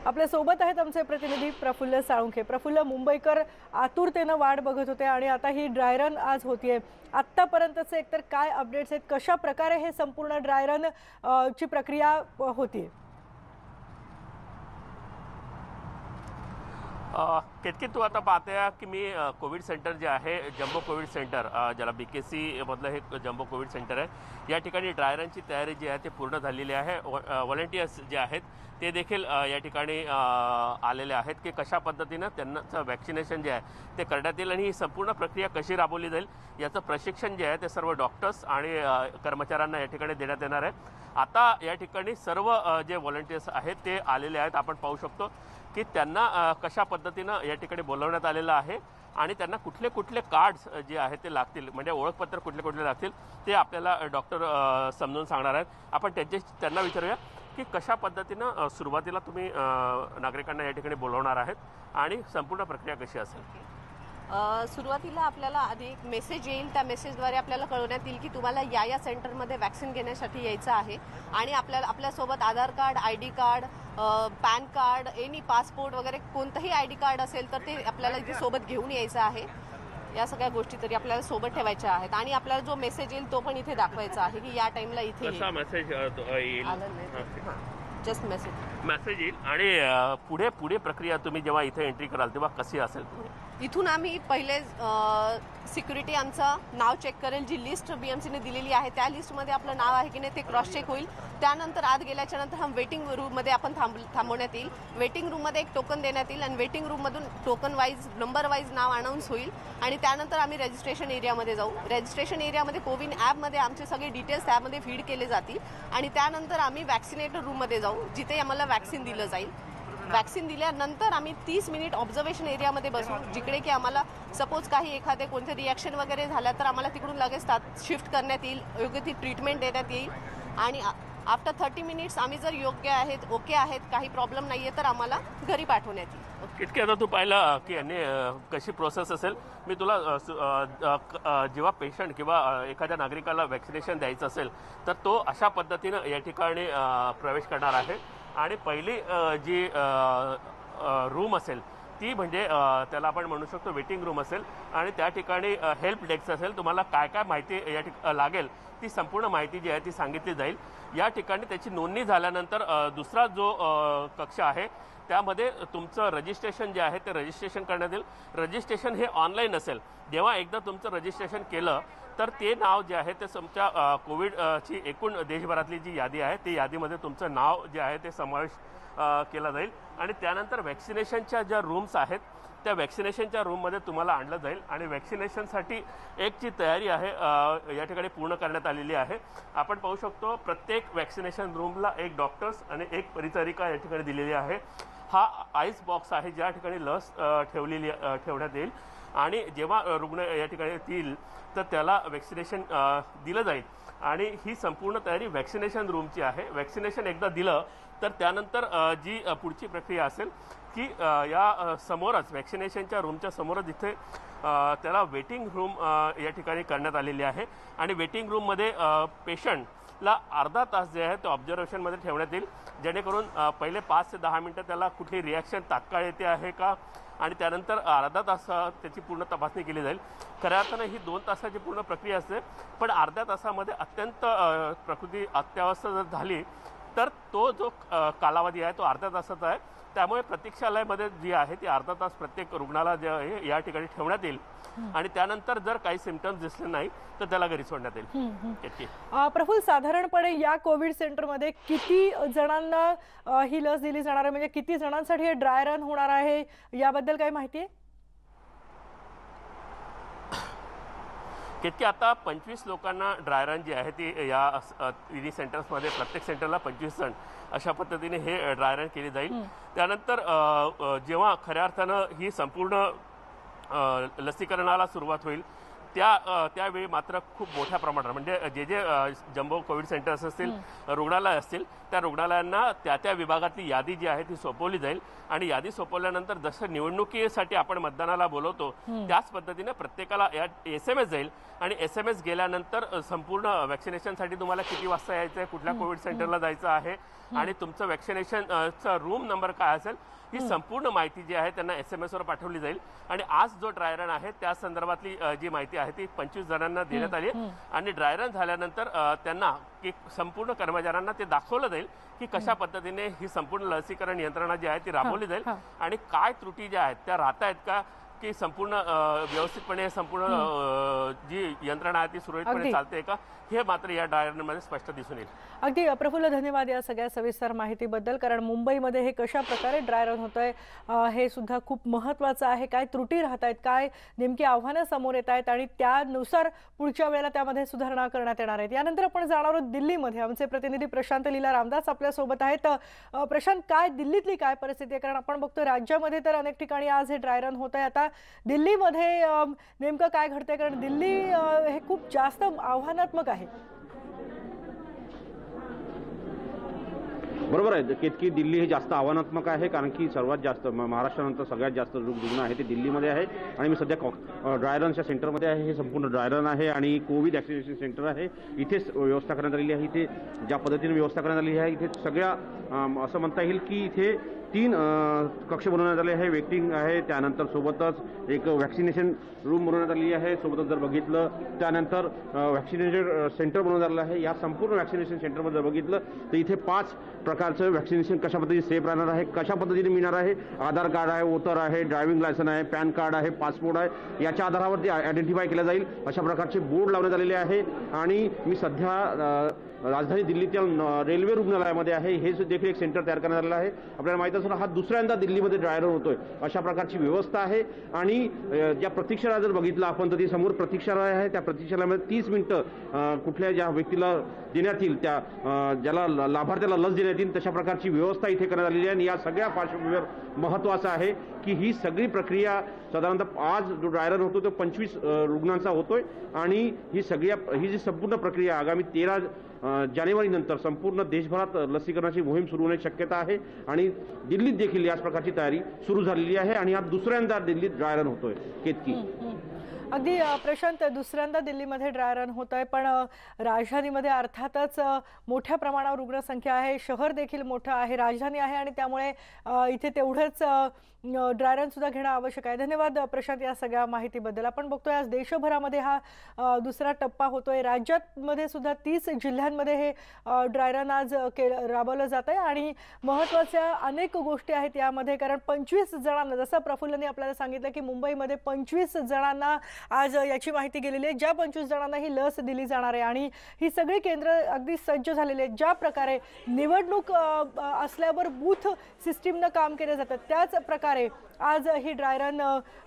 आपल्या सोबत आहेत आमचे प्रतिनिधी प्रफुल्ल साळुंखे. प्रफुल्ल, मुंबईकर आतुरतेनं वाट बघत होते आणि आता ही ड्राय रन आज होतीये. आतापर्यंतचे एकतर काय अपडेट्स आहेत, कशा प्रकारे हे संपूर्ण ड्राय रन ची प्रक्रिया होतीये? केतकी, तू आता पाहते की मी कोविड सेंटर जे आहे जम्बो कोविड सेंटर ज्याला BKC मधलं हे जम्बो कोविड सेंटर आहे, या ठिकाणी ड्राय रनची तयारी जी आहे ते पूर्ण झालेली आहे. व्हॉलंटियर्स जे आहेत ते देखील या ठिकाणी आलेले आहेत की कशा पद्धतीनं त्यांचं वॅक्सिनेशन जे आहे ते करण्यात येईल आणि ही संपूर्ण प्रक्रिया कशी राबवली जाईल याचं प्रशिक्षण जे आहे ते सर्व डॉक्टर्स आणि कर्मचाऱ्यांना या ठिकाणी देण्यात येणार आहे. आता या ठिकाणी सर्व जे व्हॉलंटियर्स आहेत ते आलेले आहेत. आपण पाहू शकतो की त्यांना कशा पद्धतीनं या ठिकाणी बोलवण्यात आलेलं आहे आणि त्यांना कुठले कुठले कार्ड्स जे आहेत ते लागतील, म्हणजे ओळखपत्र कुठले कुठले लागतील ते आपल्याला डॉक्टर समजून सांगणार आहेत. आपण त्यांना विचारूया की कशा पद्धतीनं सुरुवातीला तुम्ही नागरिकांना या ठिकाणी बोलवणार आहेत आणि संपूर्ण प्रक्रिया कशी असेल? सुरुवातीला आपल्याला आधी एक मेसेज येईल, त्या मेसेजद्वारे आपल्याला कळवण्यात येईल की तुम्हाला या सेंटरमध्ये वॅक्सिन घेण्यासाठी यायचं आहे आणि आपल्यासोबत Aadhaar card, ID card, PAN card, any passport वगैरे कोणतंही ID कार्ड असेल तर ते आपल्याला इथे सोबत घेऊन यायचं आहे. या सगळ्या गोष्टी तरी आपल्याला सोबत ठेवायच्या आहेत आणि आपल्याला जो मेसेज येईल तो पण इथे दाखवायचा आहे की या टाइमला इथे मेसेज येईल, जस्ट मेसेज येईल. आणि पुढे प्रक्रिया तुम्ही जेव्हा इथे एंट्री कराल तेव्हा कशी असेल? इथून आम्ही पहिले सिक्युरिटी आमचं नाव चेक करेल. जी लिस्ट BMCने दिलेली आहे त्या लिस्टमध्ये आपलं नाव आहे की नाही ते क्रॉस चेक होईल. त्यानंतर आत गेल्याच्या नंतर हम वेटिंग रूममध्ये आपण थांबवण्यात येईल. वेटिंग रूममध्ये एक टोकन देण्यात येईल आणि वेटिंग रूममधून टोकन वाईज नंबर वाईज नाव अनाऊन्स होईल आणि त्यानंतर आम्ही रजिस्ट्रेशन एरियामध्ये जाऊ. रजिस्ट्रेशन एरियामध्ये कोविन ॲपमध्ये आमचे सगळे डिटेल्स त्यामध्ये फीड केले जातील आणि त्यानंतर आम्ही वॅक्सिनेटर रूममध्ये जाऊ जिथे आम्हाला वॅक्सिन दिलं जाईल. वॅक्सिन दिल्यानंतर आम्ही 30 मिनिट ऑब्झर्वेशन एरियामध्ये बसू, जिकडे की आम्हाला सपोज काही एखादे कोणते रिॲक्शन वगैरे झाला तर आम्हाला तिकडून लगेच शिफ्ट करण्यात येईल, योग्य ती ट्रीटमेंट देण्यात येईल आणि आफ्टर 30 मिनिट्स आम्ही जर योग्य आहेत, ओके आहेत, काही प्रॉब्लेम नाही आहे तर आम्हाला घरी पाठवण्यात येईल. कितके आता तू पाहिलं की यांनी कशी प्रोसेस असेल. मी तुला जेव्हा पेशंट किंवा एखाद्या नागरिकाला वॅक्सिनेशन द्यायचं असेल तर तो अशा पद्धतीनं या ठिकाणी प्रवेश करणार आहे आणि पहिली जी रूम असेल ती म्हणजे त्याला आपण म्हणू शकतो वेटिंग रूम असेल आणि त्या ठिकाणी हेल्प डेस्क असेल. तुम्हाला काय काय माहिती या लागेल ती संपूर्ण माहिती जी आहे ती सांगितली जाईल. या ठिकाणी त्याची नोंदणी झाल्यानंतर दुसरा जो कक्ष आहे त्यामध्ये तुमचं रजिस्ट्रेशन जे आहे ते रजिस्ट्रेशन करण्यात येईल. रजिस्ट्रेशन हे ऑनलाईन असेल. जेव्हा एकदा तुमचं रजिस्ट्रेशन केलं तर ते नाव जे आहे ते तुमच्या कोविडची एकूण देशभरातली जी यादी आहे ती यादीमध्ये तुमचं नाव जे आहे ते समावेश केला जाईल आणि त्यानंतर वॅक्सिनेशनच्या ज्या रूम्स आहेत त्या वॅक्सिनेशनच्या रूममध्ये तुम्हाला आणलं जाईल आणि वॅक्सिनेशनसाठी एक जी तयारी आहे या ठिकाणी पूर्ण करण्यात आलेली आहे. आपण पाहू शकतो प्रत्येक वॅक्सिनेशन रूमला एक डॉक्टर्स आणि एक परिचारिका या ठिकाणी दिलेली आहे. हा आईस बॉक्स आहे ज्या ठिकाणी लस ठेवण्यात येईल आणि जेव्हा रुग्ण या ठिकाणी येतील तर त्याला वॅक्सिनेशन दिलं जाईल आणि ही संपूर्ण तयारी वॅक्सिनेशन रूमची आहे. वॅक्सिनेशन एकदा दिलं तर त्यानंतर जी पुढची प्रक्रिया असेल की या समोरच वॅक्सिनेशनच्या रूमच्या समोरच इथे त्याला वेटिंग रूम या ठिकाणी करण्यात आलेली आहे आणि वेटिंग रूममध्ये पेशंटला अर्धा तास जे आहे ते ऑब्झर्वेशनमध्ये ठेवण्यात येईल जेणेकरून पहिले 5 ते 10 मिनटं त्याला कुठली रिॲक्शन तात्काळ येते आहे का आणि त्यानंतर अर्धा तास त्याची पूर्ण तपासणी केली जाईल. खऱ्या अर्थानं ही 2 तासाची पूर्ण प्रक्रिया असते पण अर्ध्या तासामध्ये अत्यंत प्रकृती अत्यावस्था जर झाली तर तो जो कालावधी आहे तो अर्ध्या तासाचा आहे. त्यामुळे प्रतीक्षालयामध्ये जी आहे ती अर्धा तास प्रत्येक रुग्णाला जे आहे या ठिकाणी ठेवण्यात येईल आणि त्यानंतर जर काही सिम्पटम्स दिसले नाही तर त्याला घरी सोडण्यात येईल. प्रफुल्ल, साधारणपणे या कोविड सेंटरमध्ये किती जणांना ही लस दिली जाणार आहे, म्हणजे किती जणांसाठी हे ड्राय रन होणार आहे याबद्दल काही माहिती आहे? कितके आता 25 लोकांना ड्राय रन जी आहे ती या तिन्ही सेंटर्समध्ये प्रत्येक सेंटरला 25 जण अशा पद्धतीने हे ड्राय रन केली जाईल. त्यानंतर जेव्हा खऱ्या अर्थानं ही संपूर्ण लसीकरणाला सुरुवात होईल त्यावेळी मात्र खूप मोठ्या प्रमाणात म्हणजे जे जम्बो कोविड सेंटर्स असतील, रुग्णालय असतील, त्या रुग्णालयांना त्या विभागातली यादी जी आहे ती सोपवली जाईल आणि यादी सोपवल्यानंतर जसं निवडणुकीसाठी आपण मतदानाला बोलवतो त्याच पद्धतीने प्रत्येकाला SMS जाईल आणि SMS गेल्यानंतर संपूर्ण वॅक्सिनेशनसाठी तुम्हाला किती वाजता यायचं आहे, कुठल्या कोविड सेंटरला जायचं आहे आणि तुमचं वॅक्सिनेशनचा रूम नंबर काय असेल ही संपूर्ण माहिती जी आहे त्यांना SMS वर पाठवली जाईल आणि आज जो ड्राय रन आहे त्या संदर्भातली जी माहिती आहे ती 25 जणांना देण्यात आली आणि ड्राय रन झाल्यानंतर त्यांना की संपूर्ण कर्मचाऱ्यांना ते दाखवलं जाईल की कशा पद्धतीने ही संपूर्ण लसीकरण यंत्रणा जी आहे ती राबवली जाईल आणि काय त्रुटी ज्या आहेत त्या राहत आहेत का की संपूर्ण व्यवस्थितपणे संपूर्ण जी यंत्रणा आहे ती सुरळीतपणे चालते का हे मात्र या ड्राय रनमध्ये स्पष्ट दिसून येईल. अगदी प्रफुल्ल, धन्यवाद या सगळ्या सविस्तर माहितीबद्दल. कारण मुंबईमध्ये हे कशा प्रकारे ड्राय रन होतंय हे सुद्धा खूप महत्त्वाचं आहे. काय त्रुटी राहत आहेत, काय नेमकी आव्हानं समोर येत आहेत आणि त्यानुसार पुढच्या वेळेला त्यामध्ये सुधारणा करण्यात येणार आहेत. यानंतर आपण जाणार आहोत दिल्लीमध्ये. आमचे प्रतिनिधी प्रशांत लीला रामदास आपल्यासोबत आहेत. प्रशांत, काय दिल्लीतली काय परिस्थिती आहे? कारण आपण बघतो राज्यामध्ये तर अनेक ठिकाणी आज हे ड्राय रन होत आहे. आता दिल्लीमध्ये नेमकं काय घडतंय? कारण दिल्ली हे खूप जास्त आव्हानात्मक आहे. बरोबर आहे केतकी, दिल्ली हे जास्त आव्हानात्मक आहे कारण की सर्वात जास्त महाराष्ट्रानंतर सगळ्यात जास्त रुग्ण आहे ते दिल्लीमध्ये आहे आणि मी सध्या ड्राय रनच्या सेंटरमध्ये आहे. हे संपूर्ण ड्राय रन आहे आणि कोविड वॅक्सिनेशन सेंटर आहे. इथेच व्यवस्था करण्यात आलेली आहे. इथे ज्या पद्धतीने व्यवस्था करण्यात आलेली आहे इथे सगळ्या असं म्हणता येईल की इथे 3 कक्ष बनवण्यात आले आहे. वेटिंग आहे, त्यानंतर सोबतच एक वॅक्सिनेशन रूम बनवण्यात आलेली आहे. सोबतच जर बघितलं त्यानंतर वॅक्सिनेशन सेंटर बनवण्यात आलेलं आहे. या संपूर्ण वॅक्सिनेशन सेंटरमध्ये जर बघितलं तर इथे 5 प्रकारचं वॅक्सिनेशन कशा पद्धतीने सेफ राहणार आहे, कशा पद्धतीने मिळणार आहे. आधार कार्ड आहे, वोटर आहे, ड्रायव्हिंग लायसन आहे, पॅन कार्ड आहे, पासपोर्ट आहे, याच्या आधारावरती आयडेंटिफाय केलं जाईल अशा प्रकारचे बोर्ड लावण्यात आलेले आहे. आणि मी सध्या राजधानी दिल्लीतील रेल्वे रुग्णालयामध्ये आहे. हे देखील एक सेंटर तयार करण्यात आलेलं आहे. आपल्याला माहित असेल नसून हा दुसऱ्यांदा दिल्लीमध्ये ड्राय रन होतोय अशा प्रकारची व्यवस्था आहे। आणि ज्या प्रतीक्षालय जर बघितलं आपण तर ती समोर प्रतीक्षालय आहे, त्या प्रतीक्षालयामध्ये 30 मिनिटं कुठल्या ज्या व्यक्तीला देण्यात येईल त्या ज्याला लाभार्थ्याला लस देण्यात येईल तशा प्रकारची व्यवस्था इथे करण्यात आलेली आहे। आणि या सगळ्या पार्श्वभूमीवर महत्त्वाचं आहे की ही सगळी प्रक्रिया साधारणतः आज जो ड्राय रन होतो तो 25 रुग्णांचा होतोय आणि ही जी संपूर्ण प्रक्रिया आगामी 13 जानेवारीनंतर संपूर्ण देशभरात लसीकरणाची मोहीम सुरू होण्याची शक्यता आहे। आणि दिल्लीत देखील याच प्रकारची तयारी सुरू झालेली आहे आणि हा दुसऱ्यांदा दिल्लीत ड्राय रन होतोय केतकी। अगदी प्रशांत, दुसऱ्यांदा दिल्लीमध्ये ड्राय रन होत आहे, पण राजधानीमध्ये अर्थातच मोठ्या प्रमाणावर रुग्णसंख्या आहे, शहर देखील मोठं आहे, राजधानी आहे आणि त्यामुळे इथे तेवढंच ड्राय रन सुद्धा घेणं आवश्यक आहे। धन्यवाद प्रशांत या सगळ्या माहितीबद्दल। आपण बघतोय आज देशभरामध्ये हा दुसरा टप्पा होतोय, राज्यामध्ये सुद्धा 30 जिल्ह्यांमध्ये हे ड्राय रन आज राबवलं जात आहे आणि महत्त्वाच्या अनेक गोष्टी आहेत यामध्ये, कारण 25 जणांना, जसं प्रफुल्लने आपल्याला सांगितलं की मुंबईमध्ये 25 जणांना आज याची माहिती गेलेली आहे, ज्या 25 जणांना ही लस दिली जाणार आहे आणि ही सगळी केंद्र अगदी सज्ज झालेली आहेत। ज्या प्रकारे निवडणूक असल्यावर बूथ सिस्टीमनं काम केले जातं त्याच प्रकारे आज ही ड्राय रन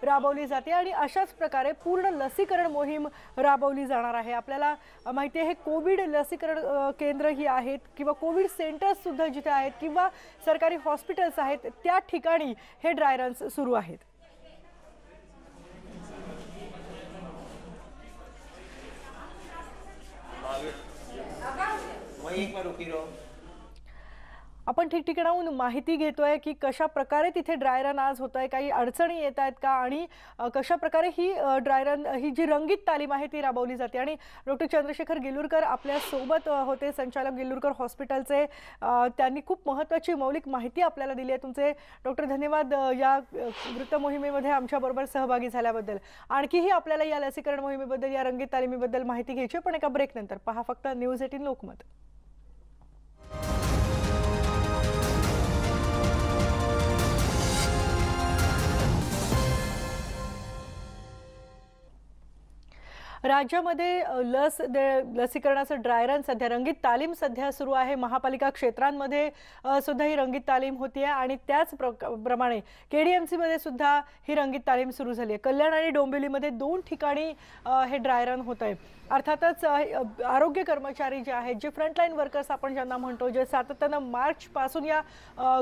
राबवली जाते आणि अशाच प्रकारे पूर्ण लसीकरण मोहीम राबवली जाणार आहे। आपल्याला माहिती आहे कोविड लसीकरण केंद्र ही आहेत किंवा कोविड सेंटर्स सुद्धा जिथे आहेत किंवा सरकारी हॉस्पिटल्स आहेत त्या ठिकाणी हे ड्राय रन्स सुरू आहेत। आपण ठिकठिकाणाहून माहिती घेतोय की कशा प्रकारे तिथे ड्राय रन आज होत आहे, काही अडचणी येत आहेत का आणि कशा प्रकारे ही ड्राय रन ही जी रंगीत तालीम आहे ती राबवली जाते। आणि डॉक्टर चंद्रशेखर गिल्लुरकर आपल्या सोबत होते, संचालक गिल्लुरकर हॉस्पिटलचे, त्यांनी खूप महत्त्वाची मौलिक माहिती आपल्याला दिली आहे। तुमचे डॉक्टर धन्यवाद या वृत्त मोहिमेमध्ये आमच्याबरोबर सहभागी झाल्याबद्दल। आणखीही आपल्याला या लसीकरण मोहिमेबद्दल, या रंगीत तालिमीबद्दल माहिती घ्यायची, पण एका ब्रेक नंतर पहा फक्त न्यूज 18 लोकमत। राज्यामध्ये लसीकरणाचं ड्राय रन सध्या, रंगीत तालीम सध्या सुरू आहे। महापालिका क्षेत्रांमध्ये सुद्धा ही रंगीत तालीम होती आहे आणि त्याच प्रमाणे KDMC मध्ये सुद्धा ही रंगीत तालीम सुरू झाली आहे। कल्याण आणि डोंबिवलीमध्ये 2 ठिकाणी हे ड्राय रन होत आहे। अर्थातच आरोग्य कर्मचारी जे आहेत, जे फ्रंटलाईन वर्कर्स आपण ज्यांना म्हणतो, जे सातत्यानं मार्चपासून या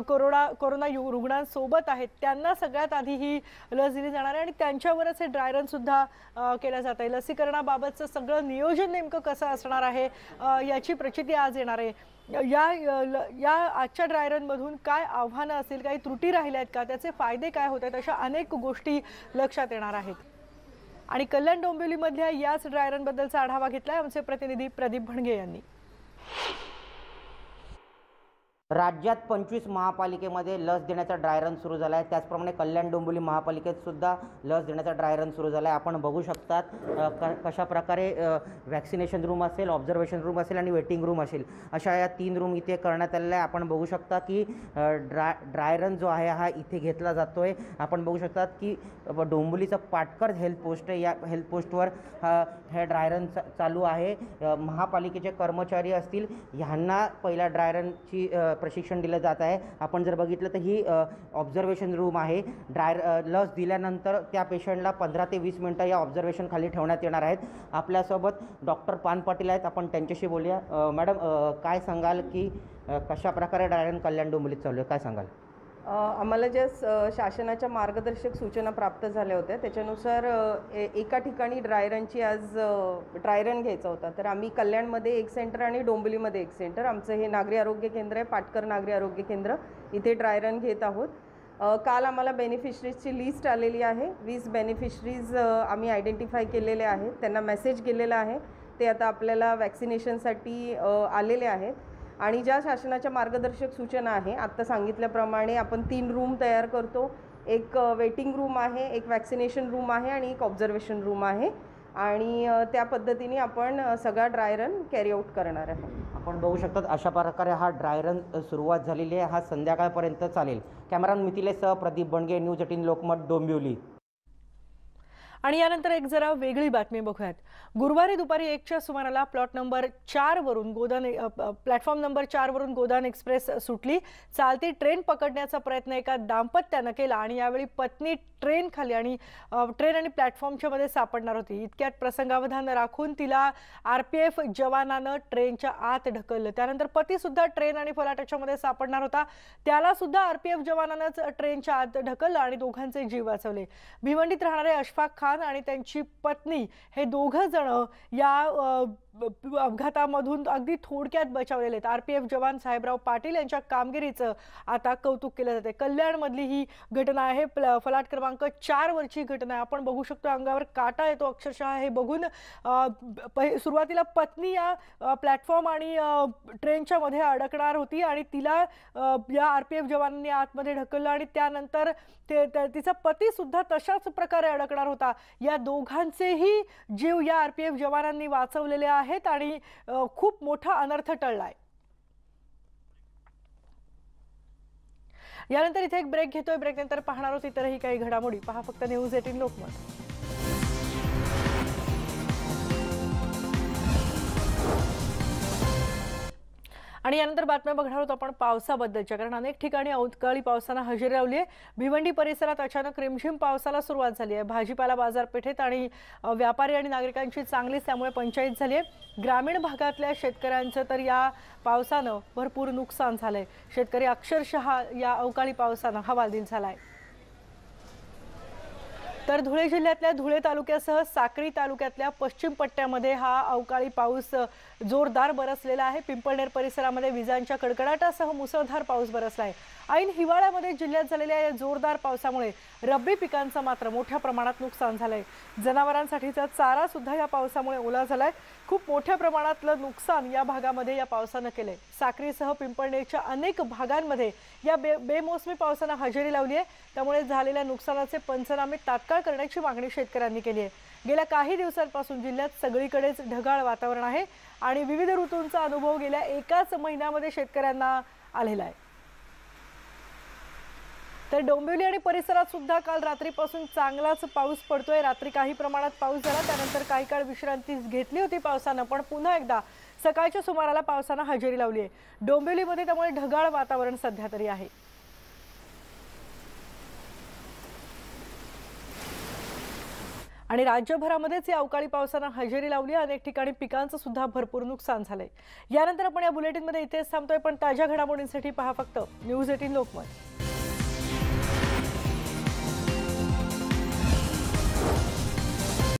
कोरोना रुग्णांसोबत आहेत, त्यांना सगळ्यात आधी ही लस दिली जाणार आहे आणि त्यांच्यावरच हे ड्राय रन सुद्धा केलं जात आहे। लसीकरणाबाबतचं सगळं नियोजन नेमकं कसं असणार आहे याची प्रचिती आज येणार आहे। या आजच्या ड्राय रनमधून काय आव्हानं असतील, काही त्रुटी राहिल्या आहेत का, त्याचे फायदे काय होत आहेत, अशा अनेक गोष्टी लक्षात येणार आहेत। आणि कल्याण डोंबिवलीमधल्या याच ड्राय रन बद्दलचा आढावा घेतलाय आमचे प्रतिनिधी प्रदीप भणगे यांनी। राज्यात 25 महापालिकेमध्ये लस देण्याचा ड्राय रन सुरू झाला आहे, त्याचप्रमाणे कल्याण डोंबिवली महापालिकेत सुद्धा लस देण्याचा ड्राय रन सुरू झाला आहे। आपण बघू शकतात कशा प्रकारे वॅक्सिनेशन रूम असेल, ऑब्झर्वेशन रूम असेल आणि वेटिंग रूम असेल, अशा या 3 रूम इथे करण्यात आलेल्या आहे। आपण बघू शकता की ड्राय रन जो आहे हा इथे घेतला जातो आहे। आपण बघू शकतात की डोंबिवलीचं पाटकर हेल्थ पोस्ट आहे, या हेल्थ पोस्टवर हे ड्राय रन चालू आहे। महापालिकेचे कर्मचारी असतील ह्यांना पहिल्या ड्राय रनची प्रशिक्षण दिलं जात आहे। आपण जर बघितलं तर ही ऑब्झर्वेशन रूम आहे। लस दिल्यानंतर त्या पेशंटला 15 ते 20 मिनिटं या ऑब्झर्वेशन खाली ठेवण्यात येणार आहेत। आपल्यासोबत डॉक्टर पान पाटील आहेत, आपण त्यांच्याशी बोलूया। मॅडम, काय सांगाल की कशा प्रकारे ड्राय रन कल्याण डोंबिवलीत चालू आहे, काय सांगाल? आम्हाला ज्या शासनाच्या मार्गदर्शक सूचना प्राप्त झाल्या होत्या त्याच्यानुसार एका ठिकाणी ड्राय रनची आज ड्राय रन घ्यायचा होता, तर आम्ही कल्याणमध्ये एक सेंटर आणि डोंबिवलीमध्ये एक सेंटर, आमचं हे नागरी आरोग्य केंद्र आहे, पाटकर नागरी आरोग्य केंद्र, इथे ड्राय रन घेत आहोत। काल आम्हाला बेनिफिशरीजची लिस्ट आलेली आहे। 20 बेनिफिशरीज आम्ही आयडेंटिफाय केलेले आहेत, त्यांना मेसेज गेलेला आहे, ते आता आपल्याला वॅक्सिनेशनसाठी आलेले आहेत। आणि ज्या शासनाच्या मार्गदर्शक सूचना आहे आत्ता सांगितल्याप्रमाणे आपण 3 रूम तयार करतो, एक वेटिंग रूम आहे, एक वॅक्सिनेशन रूम आहे आणि एक ऑब्झर्वेशन रूम आहे आणि त्या पद्धतीने आपण सगळा ड्राय रन कॅरी आउट करणार आहे। आपण बघू शकतात अशा प्रकारे हा ड्राय रन सुरुवात झालेली आहे, हा संध्याकाळपर्यंत चालेल। कॅमेरामन मिथिलेशसह प्रदीप बणगे, न्यूज 18 लोकमत, डोंबिवली। आणि यानंतर एक जरा वेगळी बातमी बघूयात। गुरुवारी दुपारी 1च्या सुमाराला प्लॉट नंबर 4 वरून प्लॅटफॉर्म नंबर 4 वरून गोदान एक्सप्रेस सुटली। चालती ट्रेन पकडण्याचा प्रयत्न एका दाम्पत्याने केला आणि यावेळी पत्नी ट्रेन आणि प्लॅटफॉर्मच्या मध्ये सापडणार होती। इतक्यात प्रसंगावधान राखून तिला आरपीएफ जवानानं ट्रेनच्या आत ढकललं। त्यानंतर पती सुद्धा ट्रेन आणि फलाटाच्या मध्ये सापडणार होता, त्याला सुद्धा आरपीएफ जवानानंच ट्रेनच्या आत ढकललं आणि दोघांचे जीव वाचवले। भिवंडीत राहणारे अशफाक खान आणि त्यांची पत्नी हे दोघं जण या अपघातामधून अगदी थोडक्यात बचावलेले आहेत। आरपीएफ जवान साहेबराव पाटील यांच्या कामगिरीचं आता कौतुक केलं जाते। कल्याणमधली ही घटना आहे, फलाट क्रमांक 4 वरची घटना आहे। आपण बघू शकतो अंगावर काटा येतो अक्षरशः हे बघून। सुरुवातीला पत्नी या प्लॅटफॉर्म आणि ट्रेनच्या मध्ये अडकणार होती आणि तिला या आरपीएफ जवानांनी आतमध्ये ढकललं आणि त्यानंतर तिचा पती सुद्धा तशाच प्रकारे अडकणार होता। या दोघांचेही जीव या आरपीएफ जवानांनी वाचवलेले आहेत आणि खूप मोठा अनर्थ टळलाय। यानंतर इथे एक ब्रेक घेतोय, ब्रेक नंतर पाहणार आहोत इतरही काही घडामोडी। पहा फक्त न्यूज 18 लोकमत। आणि यानंतर बातम्या बघणार आहोत आपण पावसाबद्दलच्या, कारण अनेक ठिकाणी अवकाळी पावसाने हजेरी लावली आहे। भिवंडी परिसरात अचानक रिमझिम पावसाला सुरुवात झाली आहे। भाजीपाला बाजारपेठेत आणि व्यापारी आणि नागरिकांची चांगलीच त्यामुळे पंचायत झाली आहे। ग्रामीण भागातल्या शेतकऱ्यांचं तर या पावसानं भरपूर नुकसान झालंय। शेतकरी अक्षरशः या अवकाळी पावसानं हवालदिल झालाय। तर धुळे जिल्ह्यातल्या धुळे तालुक्यासह साक्री तालुक्यातल्या पश्चिम पट्ट्यामध्ये हा अवकाळी पाऊस जोरदार बरसलेला आहे। पिंपळनेर परिसरामध्ये विजांच्या कडकडाटासह मुसळधार पाऊस बरसला आहे। ऐन हिवाळ्यामध्ये जिल्ह्यात झालेल्या या जोरदार पावसामुळे रब्बी पिकांचं मात्र मोठ्या प्रमाणात नुकसान झालंय। जनावरांसाठीचा चारा सुद्धा या पावसामुळे ओला झालाय। खूप मोठ्या प्रमाणातलं नुकसान या भागामध्ये या पावसानं केलंय। साक्रीसह पिंपळनेरच्या अनेक भागांमध्ये या बेमोसमी पावसानं हजेरी लावली आहे। त्यामुळे झालेल्या नुकसानाचे पंचनामे तात्काळ करण्याची मागणी शेतकऱ्यांनी केली आहे। गेल्या काही दिवसांपासून जिल्ह्यात सगळीकडेच ढगाळ वातावरण आहे आणि विविध ऋतूंचा अनुभव गेल्या एकाच महिन्यामध्ये शेतकऱ्यांना आलेला आहे। तर डोंबिवली आणि परिसरात सुद्धा काल रात्रीपासून चांगलाच पाऊस पडतोय। रात्री काही प्रमाणात पाऊस झाला, त्यानंतर काही काळ विश्रांती घेतली होती पावसानं, पण पुन्हा एकदा सकाळच्या सुमाराला पावसानं हजेरी लावली आहे। डोंबिवलीमध्ये त्यामुळे ढगाळ वातावरण सध्या तरी आहे। आणि राज्यभरामध्येच या अवकाळी पावसानं हजेरी लावली। अनेक ठिकाणी पिकांचं सुद्धा भरपूर नुकसान झालंय। यानंतर आपण या बुलेटिनमध्ये इथेच थांबतोय, पण ताज्या घडामोडींसाठी पहा फक्त न्यूज 18 लोकमत।